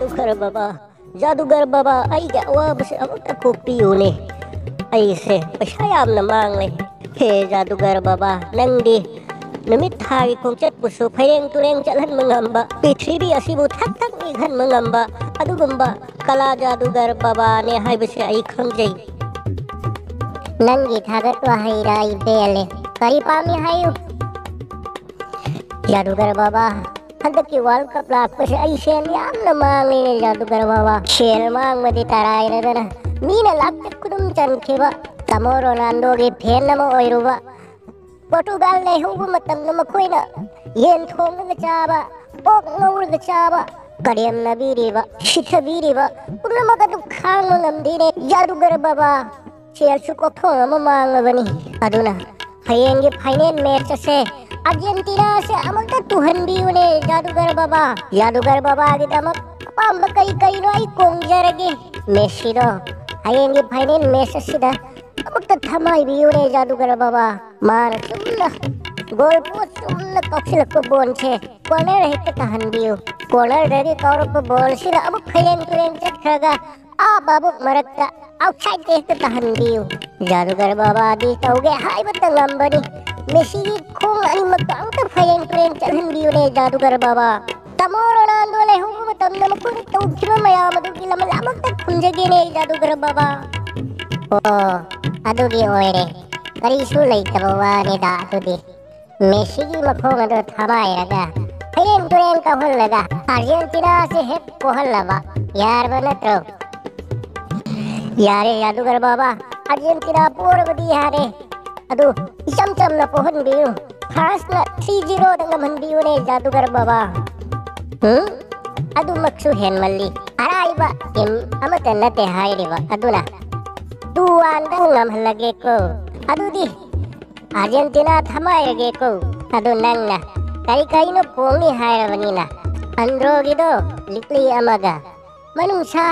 जादूगर बाबा अईगे अवाबसे अमुक्ता कोक्पियुने अईसे पैसा यामना मांगले हे जादूगर बाबा नंगदी नुमित थागी खोंचत पुसु फैरेंग तुरेंग चलहन मंगंबा पृथ्वी असिबु थक थक निघन मंगंबा अदुगुंबा कला जादूगर बाबा ने हाइबसे अई खंगजै नंगी थागत वहाईरा इबेले करी पामी हायु जादूगर बाबा हदकी वर्ल्ड कप लाकपसे ऐसे यामना मांगले जादूगर बाबा शेल मांग मदि तरायरदना मीना लाक्ते कुदुम चनखेबा तमो रोनाल्डो गे फैन नम ओइरुबा पोर्टुगल ने हुबु मतम नम खोइना येन थोंग चाबा ओक नौर चाबा करियम नबीरीबा शिथबीरीबा पुनम कदु खांग ngमदीने जादूगर बाबा शेल सुको थोंग मांगबनी अदुना हयेंगे फाइनल मैच से अर्जेंटीना से अमक तुहनबीउने जादूगर बाबा गे दमक पाम कई कई नो आई कोंगजरगे मेसी दो हयेंगे फाइनल मैच सिदा अमक थमाई बीउने जादूगर बाबा मार सुमना गोल पोस्ट सुमना कक्षल को बोन छे कॉर्नर हेक तहनबीउ कॉर्नर रेडी कौरप बॉल सिदा अमक खयेंग तुरेंग चखगा आ बाबू मरकता आउटसाइड देख तहनबीउ जादूगर बाबा दी तौगे हाय बतंगंबनी मेसी खोंग अनि मकांग त फयेंग तुरेंग चलहनबीउने जादूगर बाबा तमो रोनाल्डो ले हुबु तमनम कुन तौखिम मया मदु किलम लामक त खुंजगेने जादूगर बाबा ओ अदुगी ओइरे करीसु लैतबवा ने दा अदुदी मेसी की मखोंग अदु थमायरगा फयेंग तुरेंग का होलगा अर्जेंटीना से हेप कोहलवा यार बनत्रो यारे जादूगर बाबा अर्जेंटीना पूर्वदी हारे अदु इचम चम न पोहन बियु फ्रांस न 3-0 दंग मनबियु ने जादूगर बाबा अदु मक्सु हेन मल्ली अराइबा इम अमत नते हाइरेबा अदुना दुआन दंगम हलगे को अदु दी अर्जेंटीना थमायगे को अदु नंगना कई कई नो पोंगी हाइरबनीना अंद्रोगिदो लिक्ली अमगा मनुसा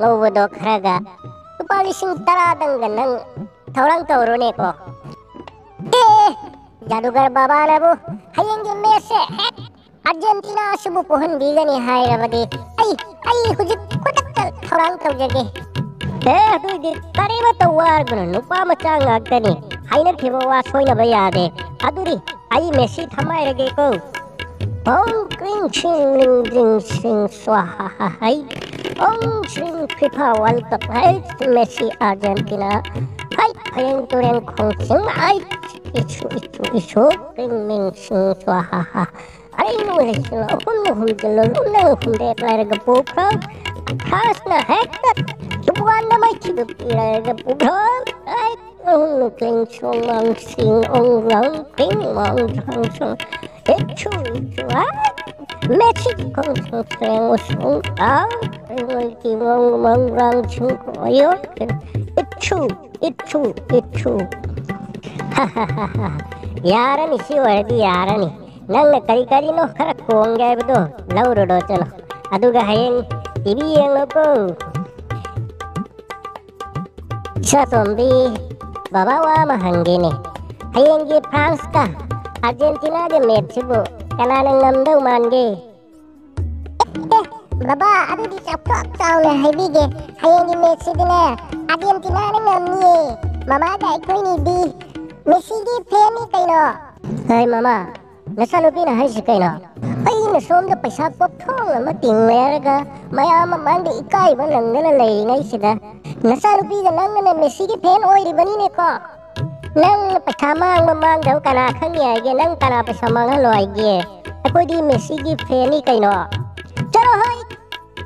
लोवदो खरगा तुपालिसिंग तरा दंग नंग थौरंग तौरोने को जादूगर बाबा नबु हयेंगे मेसे अर्जेंटीना सुबु पोहन बीगनी हायरबदी आई हुजिक कोटक्कल थौरंग तौजगे अदु दि तरेब तौवार गुन नुपा मचांग अगनी हाइना थेबवा सोइना बयादे अदुरी आई मेसी थमायरगे को ओम क्रिंग छिंग लिंग द्रिंग सिंग स्वाहा हाई ओम श्रिंग फिफा वर्ल्ड कप हाई मेसी अर्जेंटीना हाई फयेंग तुरेंग खोंग आई इछु क्रिंग मिंग सिंग स्वाहा आई नो लेसला हुन जलो हुन हुंदे प्लायरग पोखा खासना हैक तुवान न माई चिब प्लायरग पोखा आई हुन क्रिंग सोंग सिंग ओंग रंग क्रिंग मोंग रंग सो इछु Mexico con sus की मंग रंग छुको यो इच्छु यारनी सिवरदी यारनी नंग करी करी नो खर कोंगे बदो लौरडो चलो अदुगा हयेंग टीवी येंगको छतोंबी बाबा वा महंगेने हयेंगे फ्रांस का अर्जेंटीना के मैच बो कनाने ngमदौ मानगे बाबा अदु दी चपक चावले हाइबिगे हयेंगे मैच दिने अर्जेंटीना ने ngमनिए मामा गाय कोइनी दी मेसी दी फेनी कैनो हाय मामा नसलुपी न हाइस कैनो अइन सोम द पैसा पोथोंग म तिंगलेरगा मयाम मांगे इकाई बनंगन लेइङै सिदा नसलुपी ग नंगने मेसी की फैन ओइरि बनिने को नंग पैसा मांग दौ कना खंगियागे नंग कना पैसा मांग लोइगे अकोदी मेसी की फैन ही कैनो चलो हाय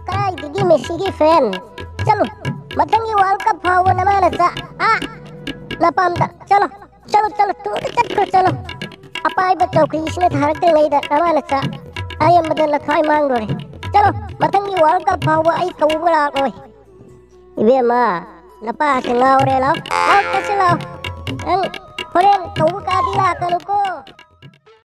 कराई दीदी मेसी की फैन चलो मथंगी वर्ल्ड कप फावो नमाना सा आ नपामदा चलो चलो चलो तू चक्कर चलो अपाई बच्चों की इसमें धारते नहीं दा नमाना सा आये मदन लखाई मांग रे चलो मथंगी वर्ल्ड कप फावो आई कबुबड़ा कोई इबे मा नपा से ngaure lao कैसे lao Korean, kau buka dia kalau kau.